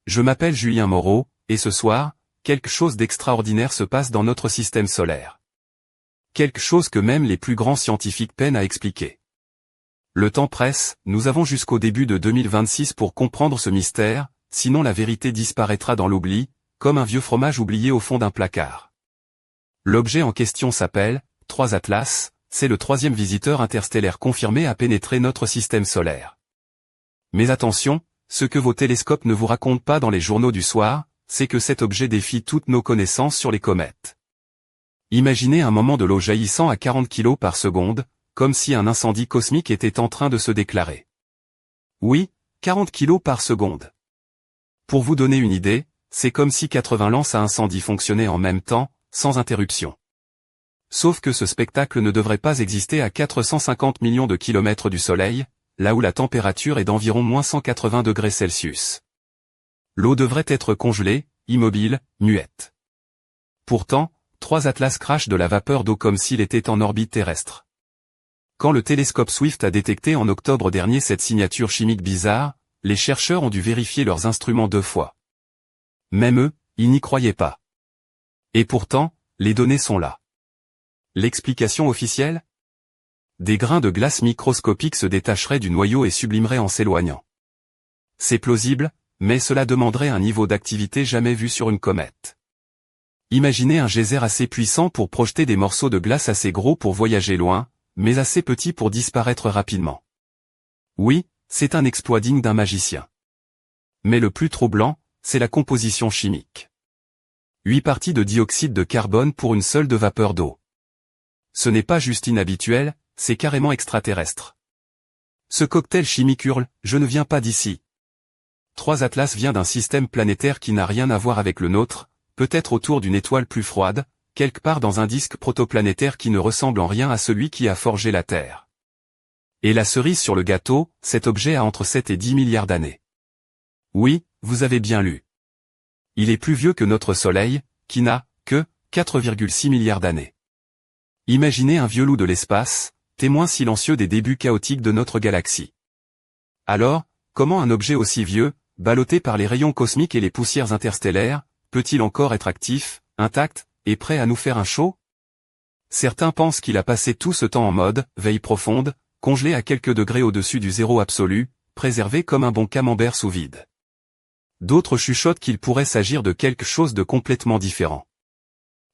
Je m'appelle Julien Moreau, et ce soir, quelque chose d'extraordinaire se passe dans notre système solaire. Quelque chose que même les plus grands scientifiques peinent à expliquer. Le temps presse, nous avons jusqu'au début de 2026 pour comprendre ce mystère, sinon la vérité disparaîtra dans l'oubli, comme un vieux fromage oublié au fond d'un placard. L'objet en question s'appelle 3 Atlas, c'est le 3e visiteur interstellaire confirmé à pénétrer notre système solaire. Mais attention, ce que vos télescopes ne vous racontent pas dans les journaux du soir, c'est que cet objet défie toutes nos connaissances sur les comètes. Imaginez un moment de l'eau jaillissant à 40 kg par seconde, comme si un incendie cosmique était en train de se déclarer. Oui, 40 kg par seconde. Pour vous donner une idée, c'est comme si 80 lances à incendie fonctionnaient en même temps, sans interruption. Sauf que ce spectacle ne devrait pas exister à 450 millions de kilomètres du Soleil, là où la température est d'environ -180°C. L'eau devrait être congelée, immobile, muette. Pourtant, 3 Atlas crachent de la vapeur d'eau comme s'il était en orbite terrestre. Quand le télescope Swift a détecté en octobre dernier cette signature chimique bizarre, les chercheurs ont dû vérifier leurs instruments 2 fois. Même eux, ils n'y croyaient pas. Et pourtant, les données sont là. L'explication officielle ? Des grains de glace microscopiques se détacheraient du noyau et sublimeraient en s'éloignant. C'est plausible, mais cela demanderait un niveau d'activité jamais vu sur une comète. Imaginez un geyser assez puissant pour projeter des morceaux de glace assez gros pour voyager loin, mais assez petits pour disparaître rapidement. Oui, c'est un exploit digne d'un magicien. Mais le plus troublant, c'est la composition chimique. 8 parties de dioxyde de carbone pour une seule de vapeur d'eau. Ce n'est pas juste inhabituel, c'est carrément extraterrestre. Ce cocktail chimique hurle « Je ne viens pas d'ici ». 3 Atlas vient d'un système planétaire qui n'a rien à voir avec le nôtre, peut-être autour d'une étoile plus froide, quelque part dans un disque protoplanétaire qui ne ressemble en rien à celui qui a forgé la Terre. Et la cerise sur le gâteau, cet objet a entre 7 et 10 milliards d'années. Oui, vous avez bien lu. Il est plus vieux que notre Soleil, qui n'a que 4,6 milliards d'années. Imaginez un vieux loup de l'espace, témoin silencieux des débuts chaotiques de notre galaxie. Alors, comment un objet aussi vieux, ballotté par les rayons cosmiques et les poussières interstellaires, peut-il encore être actif, intact, et prêt à nous faire un show ? Certains pensent qu'il a passé tout ce temps en mode veille profonde, congelé à quelques degrés au-dessus du zéro absolu, préservé comme un bon camembert sous vide. D'autres chuchotent qu'il pourrait s'agir de quelque chose de complètement différent.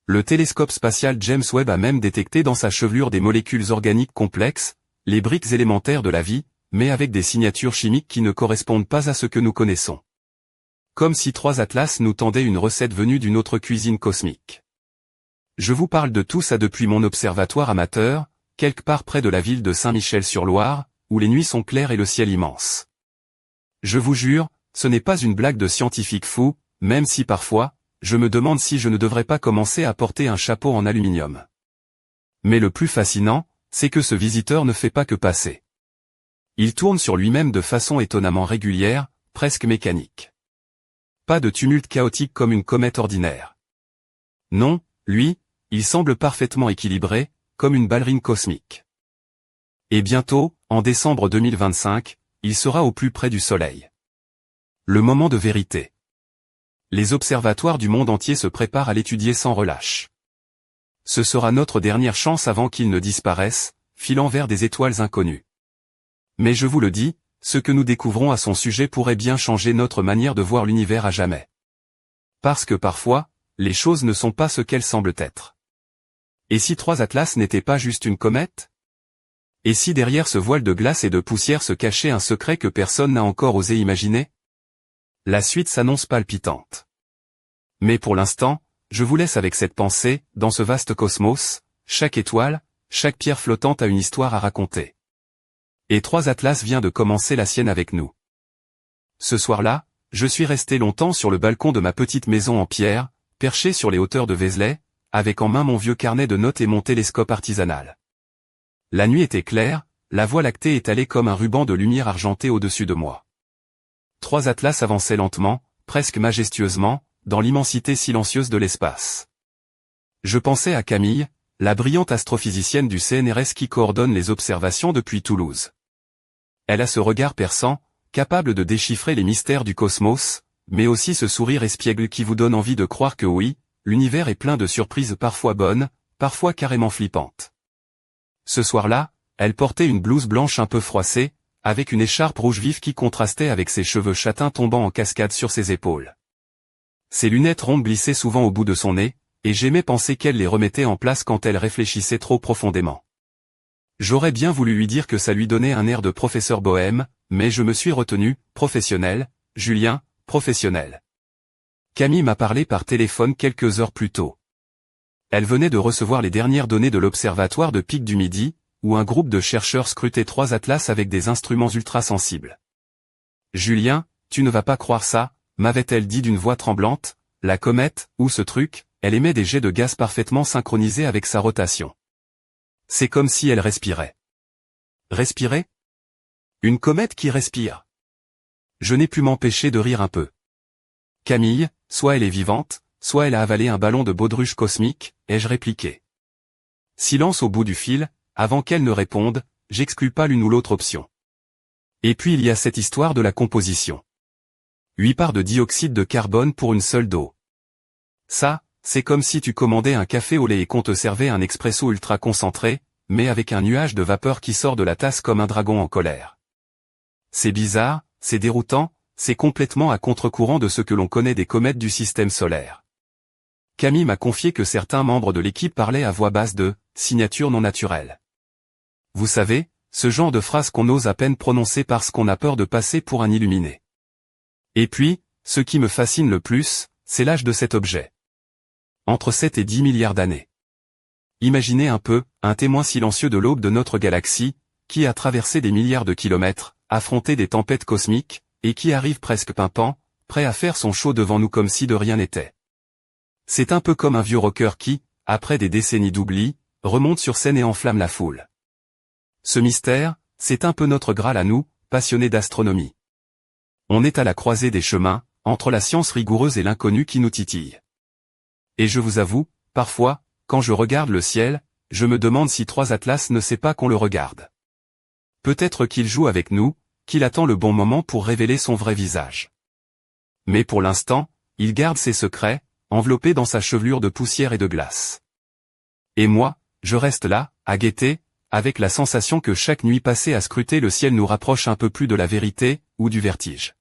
Le télescope spatial James Webb a même détecté dans sa chevelure des molécules organiques complexes, les briques élémentaires de la vie, mais avec des signatures chimiques qui ne correspondent pas à ce que nous connaissons. Comme si 3 Atlas nous tendaient une recette venue d'une autre cuisine cosmique. Je vous parle de tout ça depuis mon observatoire amateur, quelque part près de la ville de Saint-Michel-sur-Loire, où les nuits sont claires et le ciel immense. Je vous jure, ce n'est pas une blague de scientifique fou, même si parfois, je me demande si je ne devrais pas commencer à porter un chapeau en aluminium. Mais le plus fascinant, c'est que ce visiteur ne fait pas que passer. Il tourne sur lui-même de façon étonnamment régulière, presque mécanique. Pas de tumulte chaotique comme une comète ordinaire. Non, lui, il semble parfaitement équilibré, comme une ballerine cosmique. Et bientôt, en décembre 2025, il sera au plus près du Soleil. Le moment de vérité. Les observatoires du monde entier se préparent à l'étudier sans relâche. Ce sera notre dernière chance avant qu'il ne disparaisse, filant vers des étoiles inconnues. Mais je vous le dis, ce que nous découvrons à son sujet pourrait bien changer notre manière de voir l'univers à jamais. Parce que parfois, les choses ne sont pas ce qu'elles semblent être. Et si 3 Atlas n'était pas juste une comète ? Et si derrière ce voile de glace et de poussière se cachait un secret que personne n'a encore osé imaginer ? La suite s'annonce palpitante. Mais pour l'instant, je vous laisse avec cette pensée, dans ce vaste cosmos, chaque étoile, chaque pierre flottante a une histoire à raconter. Et 3 Atlas vient de commencer la sienne avec nous. Ce soir-là, je suis resté longtemps sur le balcon de ma petite maison en pierre, perché sur les hauteurs de Vézelay, avec en main mon vieux carnet de notes et mon télescope artisanal. La nuit était claire, la Voie lactée étalée comme un ruban de lumière argentée au-dessus de moi. 3 Atlas avançaient lentement, presque majestueusement, dans l'immensité silencieuse de l'espace. Je pensais à Camille, la brillante astrophysicienne du CNRS qui coordonne les observations depuis Toulouse. Elle a ce regard perçant, capable de déchiffrer les mystères du cosmos, mais aussi ce sourire espiègle qui vous donne envie de croire que oui, l'univers est plein de surprises parfois bonnes, parfois carrément flippantes. Ce soir-là, elle portait une blouse blanche un peu froissée, avec une écharpe rouge vif qui contrastait avec ses cheveux châtains tombant en cascade sur ses épaules. Ses lunettes rondes glissaient souvent au bout de son nez, et j'aimais penser qu'elle les remettait en place quand elle réfléchissait trop profondément. J'aurais bien voulu lui dire que ça lui donnait un air de professeur bohème, mais je me suis retenu, professionnel, Julien, professionnel. Camille m'a parlé par téléphone quelques heures plus tôt. Elle venait de recevoir les dernières données de l'Observatoire de Pic du Midi, où un groupe de chercheurs scrutait 3 atlas avec des instruments ultrasensibles. « Julien, tu ne vas pas croire ça », m'avait-elle dit d'une voix tremblante, la comète, ou ce truc, elle émet des jets de gaz parfaitement synchronisés avec sa rotation. C'est comme si elle respirait. Respirer ? Une comète qui respire. Je n'ai pu m'empêcher de rire un peu. Camille, soit elle est vivante, soit elle a avalé un ballon de baudruche cosmique, ai-je répliqué. Silence au bout du fil, avant qu'elle ne réponde, j'exclus pas l'une ou l'autre option. Et puis il y a cette histoire de la composition. 8 parts de dioxyde de carbone pour une seule d'eau. Ça, c'est comme si tu commandais un café au lait et qu'on te servait un expresso ultra concentré, mais avec un nuage de vapeur qui sort de la tasse comme un dragon en colère. C'est bizarre, c'est déroutant, c'est complètement à contre-courant de ce que l'on connaît des comètes du système solaire. Camille m'a confié que certains membres de l'équipe parlaient à voix basse de « signature non naturelle ». Vous savez, ce genre de phrase qu'on ose à peine prononcer parce qu'on a peur de passer pour un illuminé. Et puis, ce qui me fascine le plus, c'est l'âge de cet objet. Entre 7 et 10 milliards d'années. Imaginez un peu, un témoin silencieux de l'aube de notre galaxie, qui a traversé des milliards de kilomètres, affronté des tempêtes cosmiques, et qui arrive presque pimpant, prêt à faire son show devant nous comme si de rien n'était. C'est un peu comme un vieux rocker qui, après des décennies d'oubli, remonte sur scène et enflamme la foule. Ce mystère, c'est un peu notre Graal à nous, passionnés d'astronomie. On est à la croisée des chemins, entre la science rigoureuse et l'inconnu qui nous titille. Et je vous avoue, parfois, quand je regarde le ciel, je me demande si 3 atlas ne sait pas qu'on le regarde. Peut-être qu'il joue avec nous, qu'il attend le bon moment pour révéler son vrai visage. Mais pour l'instant, il garde ses secrets, enveloppé dans sa chevelure de poussière et de glace. Et moi, je reste là, à guetter, avec la sensation que chaque nuit passée à scruter le ciel nous rapproche un peu plus de la vérité, ou du vertige.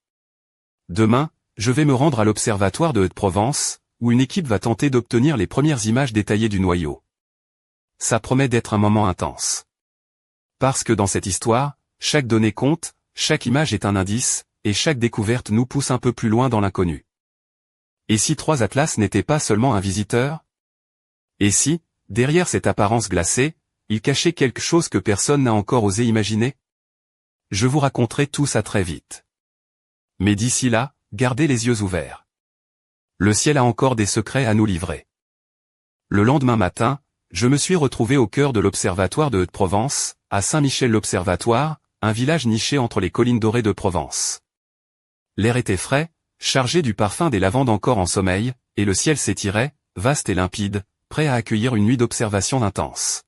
Demain, je vais me rendre à l'Observatoire de Haute-Provence, où une équipe va tenter d'obtenir les premières images détaillées du noyau. Ça promet d'être un moment intense. Parce que dans cette histoire, chaque donnée compte, chaque image est un indice, et chaque découverte nous pousse un peu plus loin dans l'inconnu. Et si 3 atlas n'étaient pas seulement un visiteur ? Et si, derrière cette apparence glacée, il cachait quelque chose que personne n'a encore osé imaginer ? Je vous raconterai tout ça très vite. Mais d'ici là, gardez les yeux ouverts. Le ciel a encore des secrets à nous livrer. Le lendemain matin, je me suis retrouvé au cœur de l'Observatoire de Haute-Provence, à Saint-Michel-l'Observatoire, un village niché entre les collines dorées de Provence. L'air était frais, chargé du parfum des lavandes encore en sommeil, et le ciel s'étirait, vaste et limpide, prêt à accueillir une nuit d'observation intense.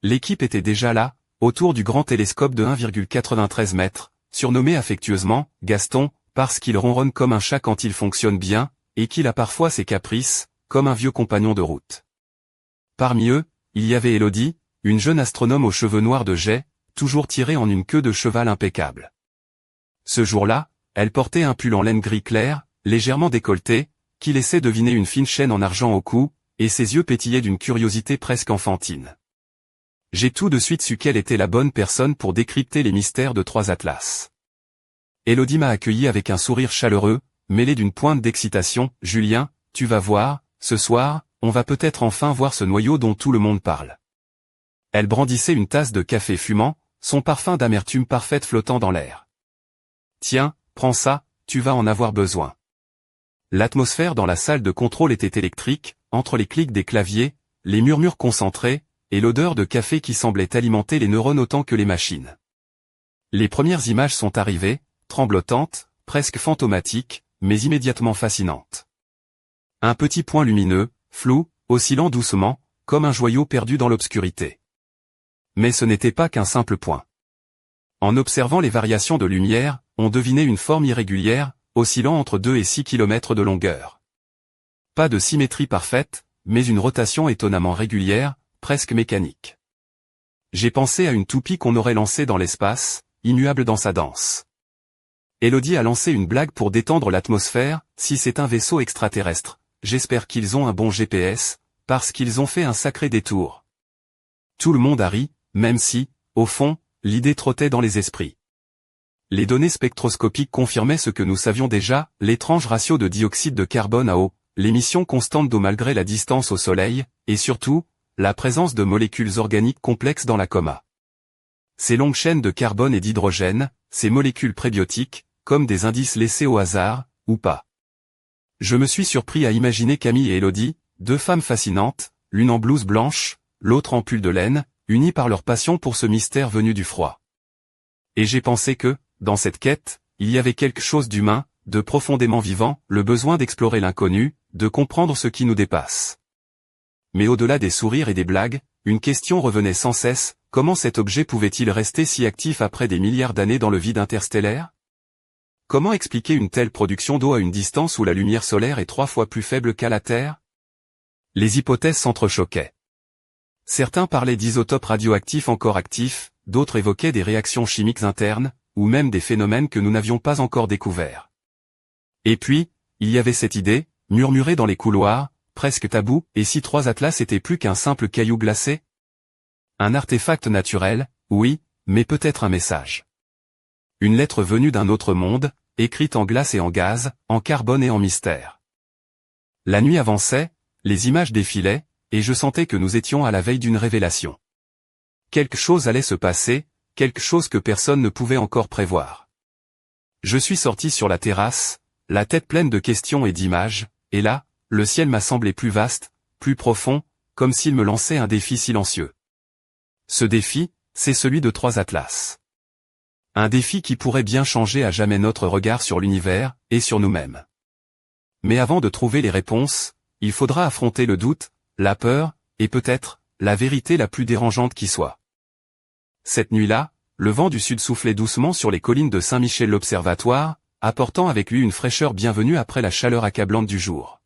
L'équipe était déjà là, autour du grand télescope de 1,93 mètres, surnommé affectueusement « Gaston », parce qu'il ronronne comme un chat quand il fonctionne bien, et qu'il a parfois ses caprices, comme un vieux compagnon de route. Parmi eux, il y avait Élodie, une jeune astronome aux cheveux noirs de jais, toujours tirée en une queue de cheval impeccable. Ce jour-là, elle portait un pull en laine gris clair, légèrement décolleté, qui laissait deviner une fine chaîne en argent au cou, et ses yeux pétillaient d'une curiosité presque enfantine. J'ai tout de suite su qu'elle était la bonne personne pour décrypter les mystères de 3 atlas. Élodie m'a accueilli avec un sourire chaleureux, mêlé d'une pointe d'excitation. « Julien, tu vas voir, ce soir, on va peut-être enfin voir ce noyau dont tout le monde parle. » Elle brandissait une tasse de café fumant, son parfum d'amertume parfaite flottant dans l'air. « Tiens, prends ça, tu vas en avoir besoin. » L'atmosphère dans la salle de contrôle était électrique, entre les clics des claviers, les murmures concentrés, et l'odeur de café qui semblait alimenter les neurones autant que les machines. Les premières images sont arrivées, tremblotantes, presque fantomatiques, mais immédiatement fascinantes. Un petit point lumineux, flou, oscillant doucement, comme un joyau perdu dans l'obscurité. Mais ce n'était pas qu'un simple point. En observant les variations de lumière, on devinait une forme irrégulière, oscillant entre 2 et 6 km de longueur. Pas de symétrie parfaite, mais une rotation étonnamment régulière, presque mécanique. J'ai pensé à une toupie qu'on aurait lancée dans l'espace, immuable dans sa danse. Elodie a lancé une blague pour détendre l'atmosphère, si c'est un vaisseau extraterrestre, j'espère qu'ils ont un bon GPS, parce qu'ils ont fait un sacré détour. Tout le monde a ri, même si, au fond, l'idée trottait dans les esprits. Les données spectroscopiques confirmaient ce que nous savions déjà, l'étrange ratio de dioxyde de carbone à eau, l'émission constante d'eau malgré la distance au Soleil, et surtout, la présence de molécules organiques complexes dans la coma. Ces longues chaînes de carbone et d'hydrogène, ces molécules prébiotiques, comme des indices laissés au hasard, ou pas. Je me suis surpris à imaginer Camille et Elodie, deux femmes fascinantes, l'une en blouse blanche, l'autre en pull de laine, unies par leur passion pour ce mystère venu du froid. Et j'ai pensé que, dans cette quête, il y avait quelque chose d'humain, de profondément vivant, le besoin d'explorer l'inconnu, de comprendre ce qui nous dépasse. Mais au-delà des sourires et des blagues, une question revenait sans cesse, comment cet objet pouvait-il rester si actif après des milliards d'années dans le vide interstellaire? Comment expliquer une telle production d'eau à une distance où la lumière solaire est 3 fois plus faible qu'à la Terre? Les hypothèses s'entrechoquaient. Certains parlaient d'isotopes radioactifs encore actifs, d'autres évoquaient des réactions chimiques internes, ou même des phénomènes que nous n'avions pas encore découverts. Et puis, il y avait cette idée, murmurée dans les couloirs, presque tabou, et si 3 Atlas étaient plus qu'un simple caillou glacé? Un artefact naturel, oui, mais peut-être un message. Une lettre venue d'un autre monde, écrite en glace et en gaz, en carbone et en mystère. La nuit avançait, les images défilaient, et je sentais que nous étions à la veille d'une révélation. Quelque chose allait se passer, quelque chose que personne ne pouvait encore prévoir. Je suis sorti sur la terrasse, la tête pleine de questions et d'images, et là, le ciel m'a semblé plus vaste, plus profond, comme s'il me lançait un défi silencieux. Ce défi, c'est celui de 3 Atlas. Un défi qui pourrait bien changer à jamais notre regard sur l'univers, et sur nous-mêmes. Mais avant de trouver les réponses, il faudra affronter le doute, la peur, et peut-être, la vérité la plus dérangeante qui soit. Cette nuit-là, le vent du sud soufflait doucement sur les collines de Saint-Michel-l'Observatoire, apportant avec lui une fraîcheur bienvenue après la chaleur accablante du jour.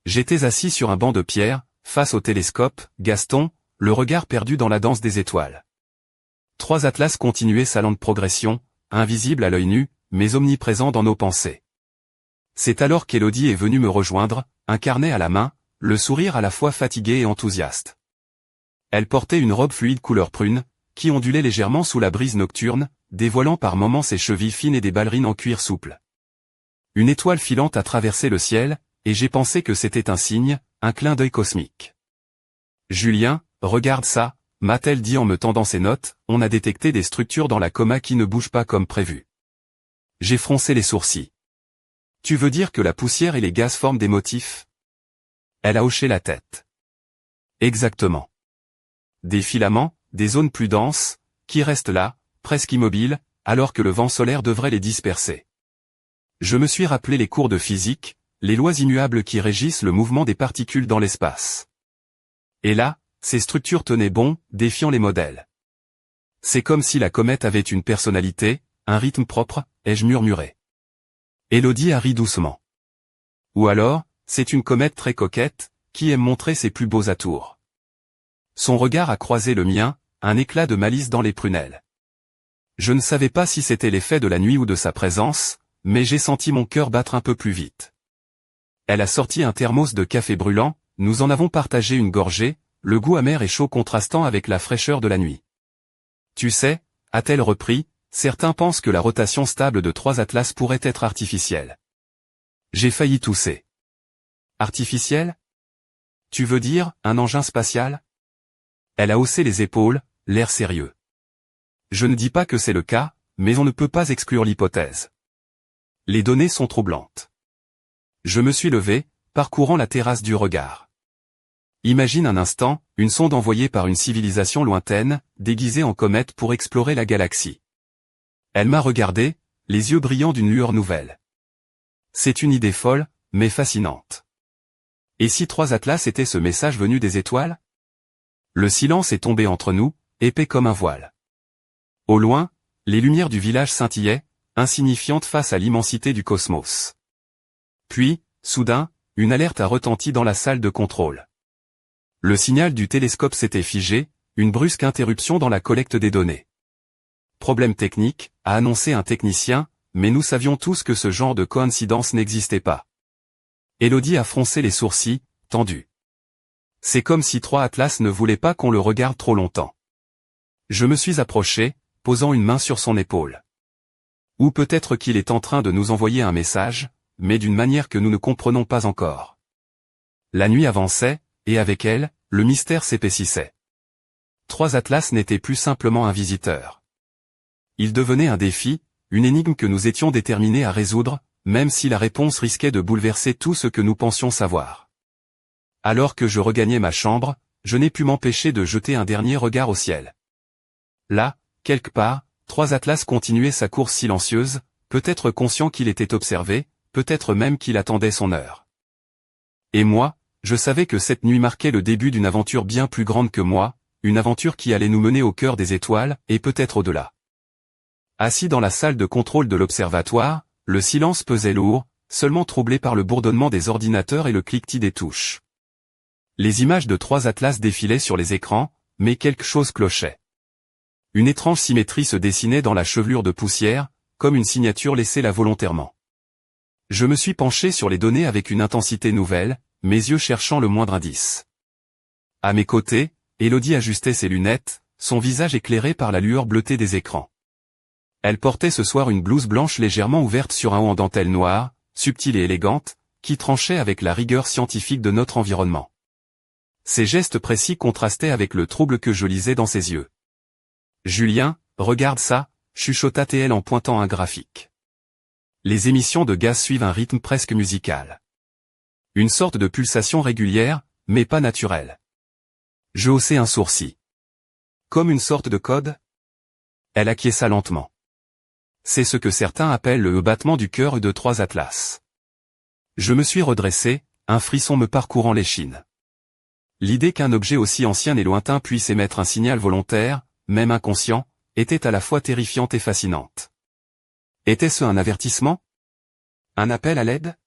J'étais assis sur un banc de pierre, face au télescope, Gaston, le regard perdu dans la danse des étoiles. 3 Atlas continuaient sa lente progression, invisible à l'œil nu, mais omniprésent dans nos pensées. C'est alors qu'Elodie est venue me rejoindre, un carnet à la main, le sourire à la fois fatigué et enthousiaste. Elle portait une robe fluide couleur prune, qui ondulait légèrement sous la brise nocturne, dévoilant par moments ses chevilles fines et des ballerines en cuir souple. Une étoile filante a traversé le ciel, et j'ai pensé que c'était un signe, un clin d'œil cosmique. Julien, regarde ça, m'a-t-elle dit en me tendant ses notes, on a détecté des structures dans la coma qui ne bougent pas comme prévu. J'ai froncé les sourcils. Tu veux dire que la poussière et les gaz forment des motifs? Elle a hoché la tête. Exactement. Des filaments, des zones plus denses, qui restent là, presque immobiles, alors que le vent solaire devrait les disperser. Je me suis rappelé les cours de physique, les lois immuables qui régissent le mouvement des particules dans l'espace. Et là, ces structures tenaient bon, défiant les modèles. C'est comme si la comète avait une personnalité, un rythme propre, ai-je murmuré. Elodie a ri doucement. Ou alors, c'est une comète très coquette, qui aime montrer ses plus beaux atours. Son regard a croisé le mien, un éclat de malice dans les prunelles. Je ne savais pas si c'était l'effet de la nuit ou de sa présence, mais j'ai senti mon cœur battre un peu plus vite. Elle a sorti un thermos de café brûlant, nous en avons partagé une gorgée, le goût amer et chaud contrastant avec la fraîcheur de la nuit. Tu sais, a-t-elle repris, certains pensent que la rotation stable de 3 Atlas pourrait être artificielle. J'ai failli tousser. Artificielle? Tu veux dire, un engin spatial? Elle a haussé les épaules, l'air sérieux. Je ne dis pas que c'est le cas, mais on ne peut pas exclure l'hypothèse. Les données sont troublantes. Je me suis levé, parcourant la terrasse du regard. Imagine un instant, une sonde envoyée par une civilisation lointaine, déguisée en comète pour explorer la galaxie. Elle m'a regardé, les yeux brillants d'une lueur nouvelle. C'est une idée folle, mais fascinante. Et si 3 Atlas était ce message venu des étoiles? Le silence est tombé entre nous, épais comme un voile. Au loin, les lumières du village scintillaient, insignifiante face à l'immensité du cosmos. Puis, soudain, une alerte a retenti dans la salle de contrôle. Le signal du télescope s'était figé, une brusque interruption dans la collecte des données. Problème technique, a annoncé un technicien, mais nous savions tous que ce genre de coïncidence n'existait pas. Élodie a froncé les sourcils, tendus. C'est comme si 3 Atlas ne voulait pas qu'on le regarde trop longtemps. Je me suis approché, posant une main sur son épaule. Ou peut-être qu'il est en train de nous envoyer un message, mais d'une manière que nous ne comprenons pas encore. La nuit avançait, et avec elle, le mystère s'épaississait. 3 Atlas n'était plus simplement un visiteur. Il devenait un défi, une énigme que nous étions déterminés à résoudre, même si la réponse risquait de bouleverser tout ce que nous pensions savoir. Alors que je regagnais ma chambre, je n'ai pu m'empêcher de jeter un dernier regard au ciel. Là, quelque part, 3 Atlas continuait sa course silencieuse, peut-être conscient qu'il était observé, peut-être même qu'il attendait son heure. Et moi, je savais que cette nuit marquait le début d'une aventure bien plus grande que moi, une aventure qui allait nous mener au cœur des étoiles, et peut-être au-delà. Assis dans la salle de contrôle de l'observatoire, le silence pesait lourd, seulement troublé par le bourdonnement des ordinateurs et le cliquetis des touches. Les images de 3 Atlas défilaient sur les écrans, mais quelque chose clochait. Une étrange symétrie se dessinait dans la chevelure de poussière, comme une signature laissée là volontairement. Je me suis penché sur les données avec une intensité nouvelle, mes yeux cherchant le moindre indice. À mes côtés, Élodie ajustait ses lunettes, son visage éclairé par la lueur bleutée des écrans. Elle portait ce soir une blouse blanche légèrement ouverte sur un haut en dentelle noire, subtile et élégante, qui tranchait avec la rigueur scientifique de notre environnement. Ses gestes précis contrastaient avec le trouble que je lisais dans ses yeux. « Julien, regarde ça », chuchota-t-elle en pointant un graphique. Les émissions de gaz suivent un rythme presque musical. Une sorte de pulsation régulière, mais pas naturelle. Je haussai un sourcil. Comme une sorte de code ? Elle acquiesça lentement. C'est ce que certains appellent le battement du cœur de 3 Atlas. Je me suis redressé, un frisson me parcourant l'échine. L'idée qu'un objet aussi ancien et lointain puisse émettre un signal volontaire, même inconscient, était à la fois terrifiante et fascinante. Était-ce un avertissement ? Un appel à l'aide ?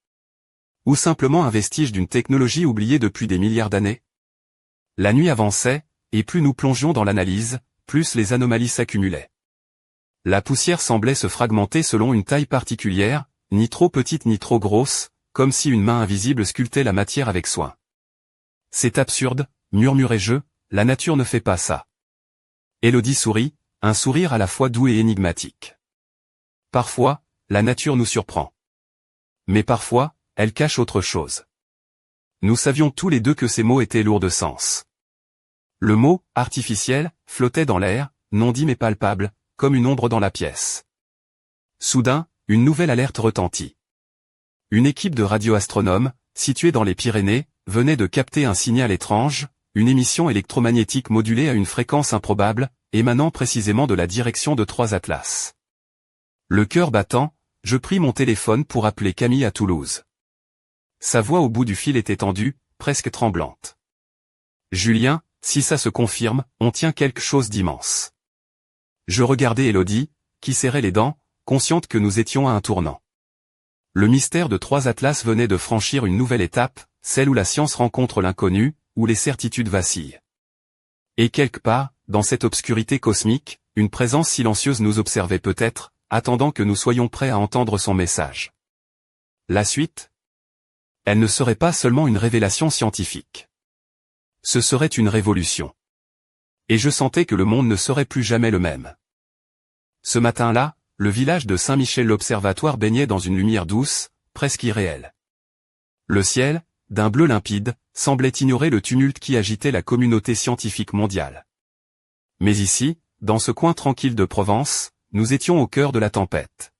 Ou simplement un vestige d'une technologie oubliée depuis des milliards d'années ? La nuit avançait, et plus nous plongions dans l'analyse, plus les anomalies s'accumulaient. La poussière semblait se fragmenter selon une taille particulière, ni trop petite ni trop grosse, comme si une main invisible sculptait la matière avec soin. C'est absurde, murmurai-je, la nature ne fait pas ça. Élodie sourit, un sourire à la fois doux et énigmatique. Parfois, la nature nous surprend. Mais parfois, elle cache autre chose. Nous savions tous les deux que ces mots étaient lourds de sens. Le mot « artificiel » flottait dans l'air, non dit mais palpable, comme une ombre dans la pièce. Soudain, une nouvelle alerte retentit. Une équipe de radioastronomes, située dans les Pyrénées, venait de capter un signal étrange, une émission électromagnétique modulée à une fréquence improbable, émanant précisément de la direction de 3 Atlas. Le cœur battant, je pris mon téléphone pour appeler Camille à Toulouse. Sa voix au bout du fil était tendue, presque tremblante. « Julien, si ça se confirme, on tient quelque chose d'immense. » Je regardais Élodie, qui serrait les dents, consciente que nous étions à un tournant. Le mystère de 3 Atlas venait de franchir une nouvelle étape, celle où la science rencontre l'inconnu, où les certitudes vacillent. Et quelque part, dans cette obscurité cosmique, une présence silencieuse nous observait peut-être, attendant que nous soyons prêts à entendre son message. La suite ? Elle ne serait pas seulement une révélation scientifique. Ce serait une révolution. Et je sentais que le monde ne serait plus jamais le même. Ce matin-là, le village de Saint-Michel-l'Observatoire baignait dans une lumière douce, presque irréelle. Le ciel, d'un bleu limpide, semblait ignorer le tumulte qui agitait la communauté scientifique mondiale. Mais ici, dans ce coin tranquille de Provence, nous étions au cœur de la tempête.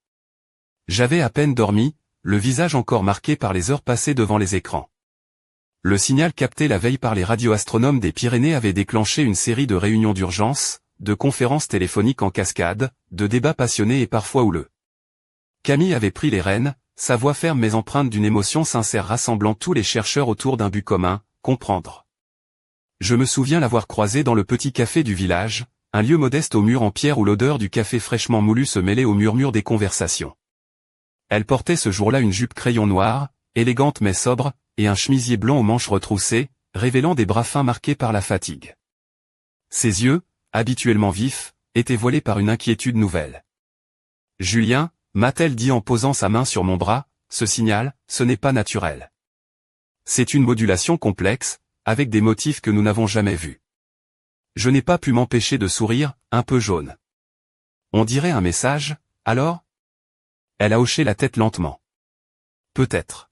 J'avais à peine dormi, le visage encore marqué par les heures passées devant les écrans. Le signal capté la veille par les radioastronomes des Pyrénées avait déclenché une série de réunions d'urgence, de conférences téléphoniques en cascade, de débats passionnés et parfois houleux. Camille avait pris les rênes, sa voix ferme mais empreinte d'une émotion sincère rassemblant tous les chercheurs autour d'un but commun, comprendre. Je me souviens l'avoir croisée dans le petit café du village, un lieu modeste aux murs en pierre où l'odeur du café fraîchement moulu se mêlait au murmure des conversations. Elle portait ce jour-là une jupe crayon noire, élégante mais sobre, et un chemisier blanc aux manches retroussées, révélant des bras fins marqués par la fatigue. Ses yeux, habituellement vifs, étaient voilés par une inquiétude nouvelle. « Julien » m'a-t-elle dit en posant sa main sur mon bras, « ce signal, ce n'est pas naturel. C'est une modulation complexe, avec des motifs que nous n'avons jamais vus. » Je n'ai pas pu m'empêcher de sourire, un peu jaune. « On dirait un message, alors ?» Elle a hoché la tête lentement. « Peut-être.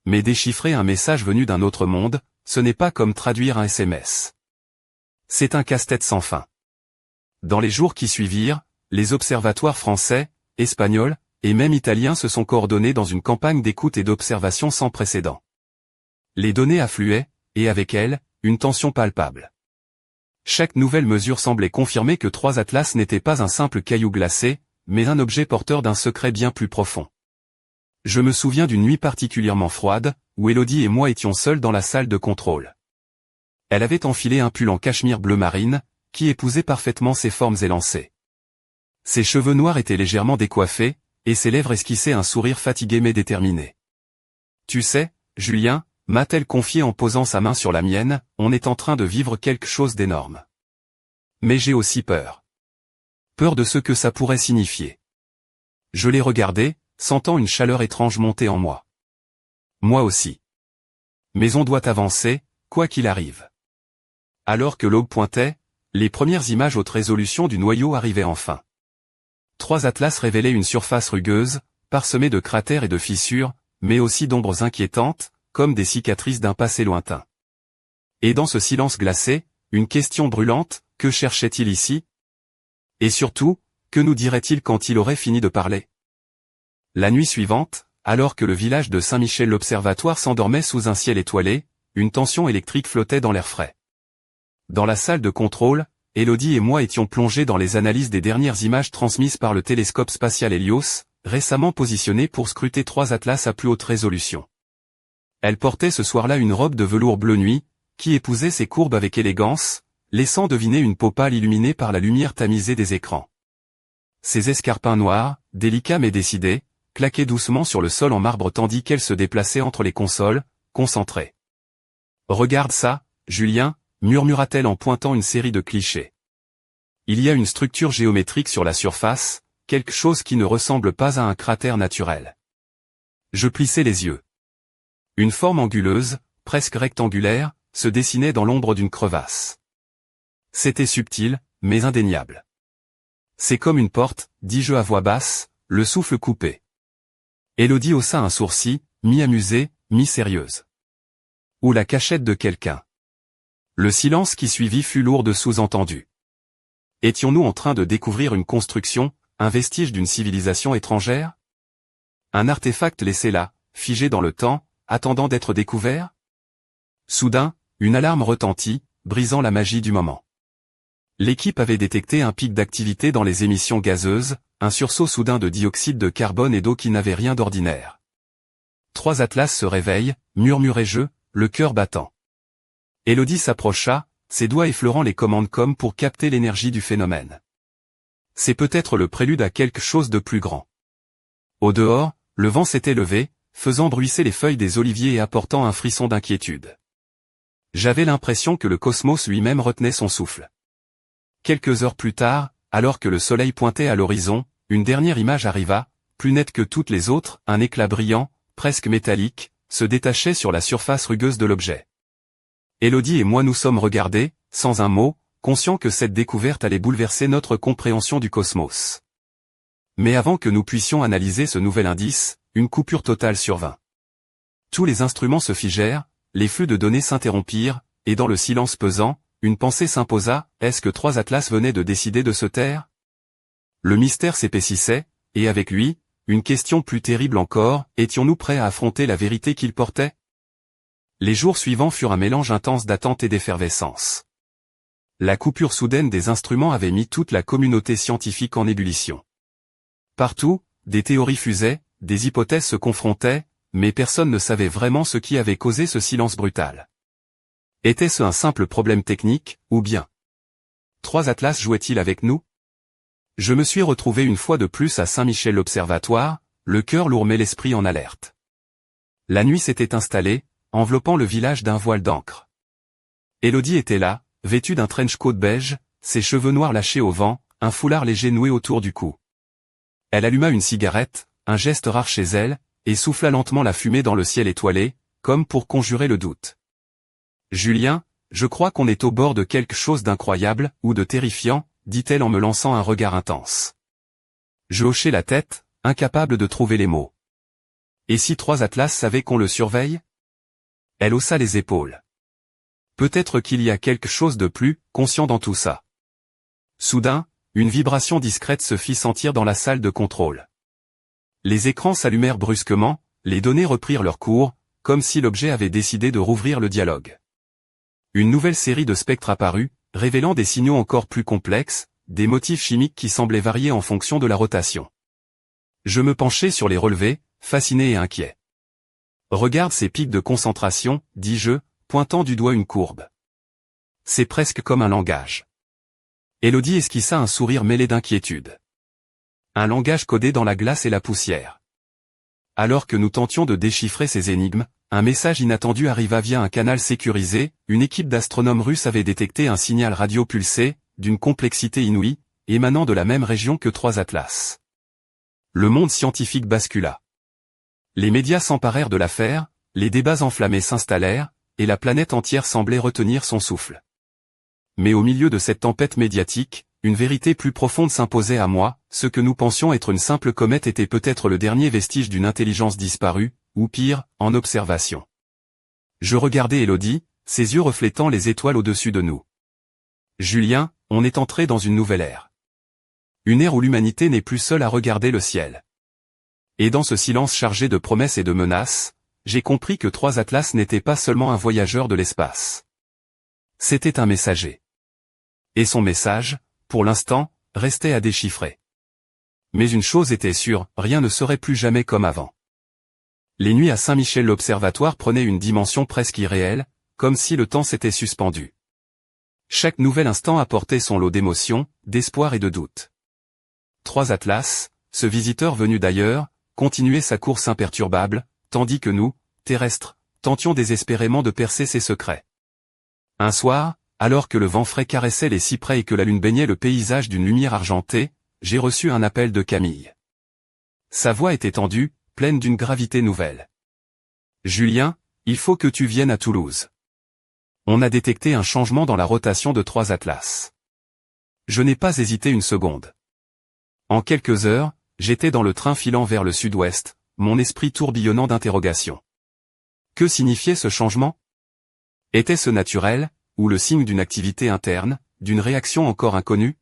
Mais déchiffrer un message venu d'un autre monde, ce n'est pas comme traduire un SMS. C'est un casse-tête sans fin. » Dans les jours qui suivirent, les observatoires français, espagnols, et même italiens se sont coordonnés dans une campagne d'écoute et d'observation sans précédent. Les données affluaient, et avec elles, une tension palpable. Chaque nouvelle mesure semblait confirmer que 3 Atlas n'était pas un simple caillou glacé, mais un objet porteur d'un secret bien plus profond. Je me souviens d'une nuit particulièrement froide, où Élodie et moi étions seuls dans la salle de contrôle. Elle avait enfilé un pull en cachemire bleu marine, qui épousait parfaitement ses formes élancées. Ses cheveux noirs étaient légèrement décoiffés, et ses lèvres esquissaient un sourire fatigué mais déterminé. « Tu sais, Julien » m'a-t-elle confié en posant sa main sur la mienne, « on est en train de vivre quelque chose d'énorme. Mais j'ai aussi peur. Peur de ce que ça pourrait signifier. » Je l'ai regardée, sentant une chaleur étrange monter en moi. Moi aussi. Mais on doit avancer, quoi qu'il arrive. Alors que l'aube pointait, les premières images haute résolution du noyau arrivaient enfin. 3 Atlas révélaient une surface rugueuse, parsemée de cratères et de fissures, mais aussi d'ombres inquiétantes, comme des cicatrices d'un passé lointain. Et dans ce silence glacé, une question brûlante, que cherchait-il ici? Et surtout, que nous dirait-il quand il aurait fini de parler? La nuit suivante, alors que le village de Saint-Michel l'Observatoire s'endormait sous un ciel étoilé, une tension électrique flottait dans l'air frais. Dans la salle de contrôle, Élodie et moi étions plongés dans les analyses des dernières images transmises par le télescope spatial Hélios, récemment positionné pour scruter 3 Atlas à plus haute résolution. Elle portait ce soir-là une robe de velours bleu nuit, qui épousait ses courbes avec élégance, laissant deviner une peau pâle illuminée par la lumière tamisée des écrans. Ses escarpins noirs, délicats mais décidés, claquaient doucement sur le sol en marbre tandis qu'elle se déplaçait entre les consoles, concentrée. « Regarde ça, Julien » murmura-t-elle en pointant une série de clichés. Il y a une structure géométrique sur la surface, quelque chose qui ne ressemble pas à un cratère naturel. Je plissai les yeux. Une forme anguleuse, presque rectangulaire, se dessinait dans l'ombre d'une crevasse. C'était subtil, mais indéniable. C'est comme une porte, dis-je à voix basse, le souffle coupé. Élodie haussa un sourcil, mi-amusée, mi-sérieuse. Ou la cachette de quelqu'un. Le silence qui suivit fut lourd de sous-entendus. Étions-nous en train de découvrir une construction, un vestige d'une civilisation étrangère? Un artefact laissé là, figé dans le temps, attendant d'être découvert? Soudain, une alarme retentit, brisant la magie du moment. L'équipe avait détecté un pic d'activité dans les émissions gazeuses, un sursaut soudain de dioxyde de carbone et d'eau qui n'avait rien d'ordinaire. 3 Atlas se réveillent, murmurai-je, le cœur battant. Élodie s'approcha, ses doigts effleurant les commandes comme pour capter l'énergie du phénomène. C'est peut-être le prélude à quelque chose de plus grand. Au dehors, le vent s'était levé, faisant bruisser les feuilles des oliviers et apportant un frisson d'inquiétude. J'avais l'impression que le cosmos lui-même retenait son souffle. Quelques heures plus tard, alors que le soleil pointait à l'horizon, une dernière image arriva, plus nette que toutes les autres, un éclat brillant, presque métallique, se détachait sur la surface rugueuse de l'objet. Élodie et moi nous sommes regardés, sans un mot, conscients que cette découverte allait bouleverser notre compréhension du cosmos. Mais avant que nous puissions analyser ce nouvel indice, une coupure totale survint. Tous les instruments se figèrent, les flux de données s'interrompirent, et dans le silence pesant, une pensée s'imposa, est-ce que 3 Atlas venaient de décider de se taire? Le mystère s'épaississait, et avec lui, une question plus terrible encore, étions-nous prêts à affronter la vérité qu'il portait? Les jours suivants furent un mélange intense d'attente et d'effervescence. La coupure soudaine des instruments avait mis toute la communauté scientifique en ébullition. Partout, des théories fusaient, des hypothèses se confrontaient, mais personne ne savait vraiment ce qui avait causé ce silence brutal. Était-ce un simple problème technique, ou bien 3 Atlas jouait-il avec nous? Je me suis retrouvé une fois de plus à Saint-Michel l'Observatoire, le cœur lourd mais l'esprit en alerte. La nuit s'était installée, enveloppant le village d'un voile d'encre. Élodie était là, vêtue d'un trench coat beige, ses cheveux noirs lâchés au vent, un foulard léger noué autour du cou. Elle alluma une cigarette, un geste rare chez elle, et souffla lentement la fumée dans le ciel étoilé, comme pour conjurer le doute. Julien, je crois qu'on est au bord de quelque chose d'incroyable, ou de terrifiant, dit-elle en me lançant un regard intense. Je hochai la tête, incapable de trouver les mots. Et si 3 Atlas savaient qu'on le surveille? Elle haussa les épaules. Peut-être qu'il y a quelque chose de plus conscient dans tout ça. Soudain, une vibration discrète se fit sentir dans la salle de contrôle. Les écrans s'allumèrent brusquement, les données reprirent leur cours, comme si l'objet avait décidé de rouvrir le dialogue. Une nouvelle série de spectres apparut, révélant des signaux encore plus complexes, des motifs chimiques qui semblaient varier en fonction de la rotation. Je me penchai sur les relevés, fasciné et inquiet. Regarde ces pics de concentration, dis-je, pointant du doigt une courbe. C'est presque comme un langage. Élodie esquissa un sourire mêlé d'inquiétude. Un langage codé dans la glace et la poussière. Alors que nous tentions de déchiffrer ces énigmes, un message inattendu arriva via un canal sécurisé, une équipe d'astronomes russes avait détecté un signal radio pulsé, d'une complexité inouïe, émanant de la même région que 3 Atlas. Le monde scientifique bascula. Les médias s'emparèrent de l'affaire, les débats enflammés s'installèrent, et la planète entière semblait retenir son souffle. Mais au milieu de cette tempête médiatique, une vérité plus profonde s'imposait à moi, ce que nous pensions être une simple comète était peut-être le dernier vestige d'une intelligence disparue, ou pire, en observation. Je regardais Élodie, ses yeux reflétant les étoiles au-dessus de nous. Julien, on est entré dans une nouvelle ère. Une ère où l'humanité n'est plus seule à regarder le ciel. Et dans ce silence chargé de promesses et de menaces, j'ai compris que 3 Atlas n'était pas seulement un voyageur de l'espace. C'était un messager. Et son message, pour l'instant, restait à déchiffrer. Mais une chose était sûre, rien ne serait plus jamais comme avant. Les nuits à Saint-Michel l'Observatoire prenaient une dimension presque irréelle, comme si le temps s'était suspendu. Chaque nouvel instant apportait son lot d'émotions, d'espoir et de doutes. 3 Atlas, ce visiteur venu d'ailleurs, continuait sa course imperturbable, tandis que nous, terrestres, tentions désespérément de percer ses secrets. Un soir, alors que le vent frais caressait les cyprès et que la lune baignait le paysage d'une lumière argentée, j'ai reçu un appel de Camille. Sa voix était tendue, pleine d'une gravité nouvelle. « Julien, il faut que tu viennes à Toulouse. On a détecté un changement dans la rotation de 3 Atlas. » Je n'ai pas hésité une seconde. En quelques heures, j'étais dans le train filant vers le sud-ouest, mon esprit tourbillonnant d'interrogations. Que signifiait ce changement? Était-ce naturel, ou le signe d'une activité interne, d'une réaction encore inconnue?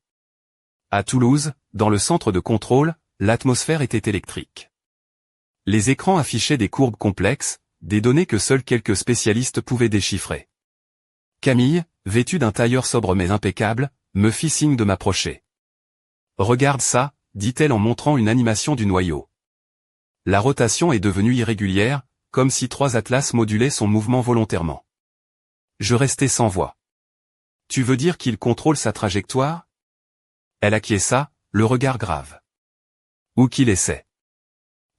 À Toulouse, dans le centre de contrôle, l'atmosphère était électrique. Les écrans affichaient des courbes complexes, des données que seuls quelques spécialistes pouvaient déchiffrer. Camille, vêtue d'un tailleur sobre mais impeccable, me fit signe de m'approcher. « Regarde ça », dit-elle en montrant une animation du noyau. La rotation est devenue irrégulière, comme si 3 Atlas modulaient son mouvement volontairement. Je restai sans voix. « Tu veux dire qu'il contrôle sa trajectoire ?» Elle acquiesça, le regard grave. « Ou qu'il essaie. »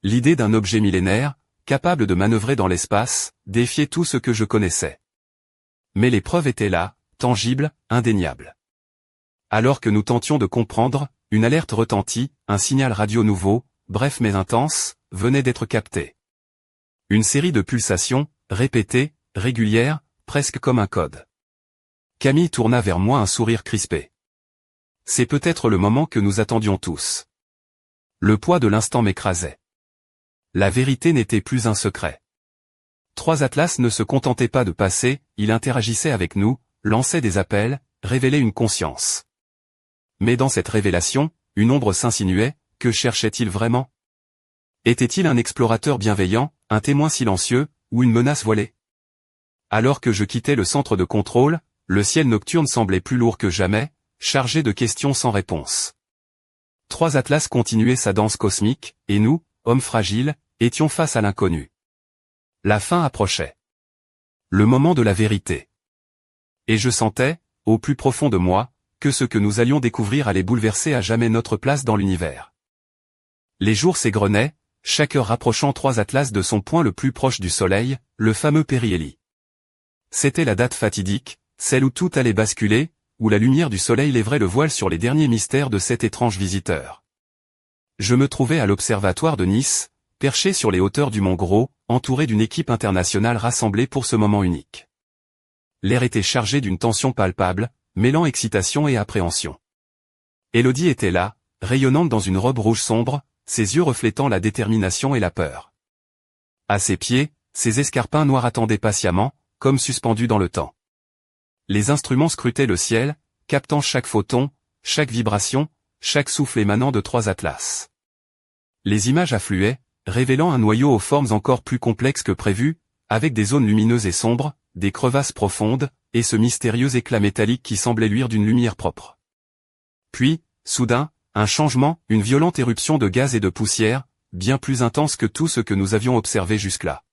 L'idée d'un objet millénaire, capable de manœuvrer dans l'espace, défiait tout ce que je connaissais. Mais les preuves étaient là, tangibles, indéniables. Alors que nous tentions de comprendre, une alerte retentit, un signal radio nouveau, bref mais intense, venait d'être capté. Une série de pulsations, répétées, régulières, presque comme un code. Camille tourna vers moi un sourire crispé. C'est peut-être le moment que nous attendions tous. Le poids de l'instant m'écrasait. La vérité n'était plus un secret. 3 Atlas ne se contentait pas de passer, il interagissait avec nous, lançait des appels, révélait une conscience. Mais dans cette révélation, une ombre s'insinuait, que cherchait-il vraiment? Était-il un explorateur bienveillant, un témoin silencieux, ou une menace voilée? Alors que je quittais le centre de contrôle, le ciel nocturne semblait plus lourd que jamais, chargé de questions sans réponse. 3 Atlas continuait sa danse cosmique, et nous, hommes fragiles, étions face à l'inconnu. La fin approchait. Le moment de la vérité. Et je sentais, au plus profond de moi, que ce que nous allions découvrir allait bouleverser à jamais notre place dans l'univers. Les jours s'égrenaient, chaque heure rapprochant 3 atlas de son point le plus proche du Soleil, le fameux périhélie. C'était la date fatidique, celle où tout allait basculer, où la lumière du Soleil lèverait le voile sur les derniers mystères de cet étrange visiteur. Je me trouvais à l'observatoire de Nice, perché sur les hauteurs du Mont Gros, entouré d'une équipe internationale rassemblée pour ce moment unique. L'air était chargé d'une tension palpable, mêlant excitation et appréhension. Élodie était là, rayonnante dans une robe rouge sombre, ses yeux reflétant la détermination et la peur. À ses pieds, ses escarpins noirs attendaient patiemment, comme suspendus dans le temps. Les instruments scrutaient le ciel, captant chaque photon, chaque vibration, chaque souffle émanant de 3 atlas. Les images affluaient, révélant un noyau aux formes encore plus complexes que prévu, avec des zones lumineuses et sombres, des crevasses profondes, et ce mystérieux éclat métallique qui semblait luire d'une lumière propre. Puis, soudain, un changement, une violente éruption de gaz et de poussière, bien plus intense que tout ce que nous avions observé jusque-là.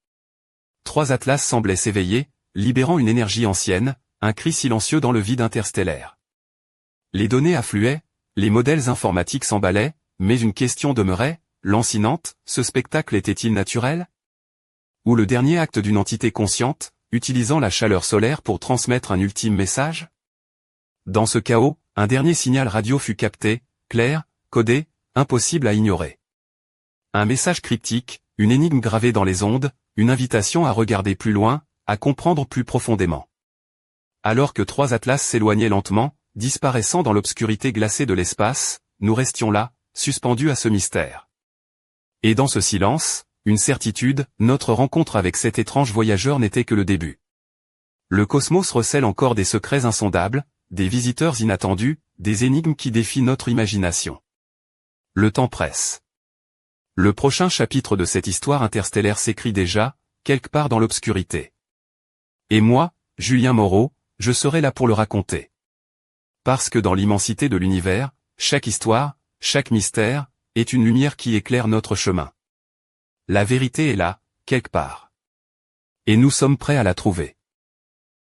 3 atlas semblaient s'éveiller, libérant une énergie ancienne, un cri silencieux dans le vide interstellaire. Les données affluaient, les modèles informatiques s'emballaient, mais une question demeurait, lancinante, ce spectacle était-il naturel? Ou le dernier acte d'une entité consciente, utilisant la chaleur solaire pour transmettre un ultime message? Dans ce chaos, un dernier signal radio fut capté, clair, codé, impossible à ignorer. Un message cryptique, une énigme gravée dans les ondes, une invitation à regarder plus loin, à comprendre plus profondément. Alors que 3 atlas s'éloignaient lentement, disparaissant dans l'obscurité glacée de l'espace, nous restions là, suspendus à ce mystère. Et dans ce silence, une certitude, notre rencontre avec cet étrange voyageur n'était que le début. Le cosmos recèle encore des secrets insondables, des visiteurs inattendus, des énigmes qui défient notre imagination. Le temps presse. Le prochain chapitre de cette histoire interstellaire s'écrit déjà, quelque part dans l'obscurité. Et moi, Julien Moreau, je serai là pour le raconter. Parce que dans l'immensité de l'univers, chaque histoire, chaque mystère, est une lumière qui éclaire notre chemin. La vérité est là, quelque part. Et nous sommes prêts à la trouver.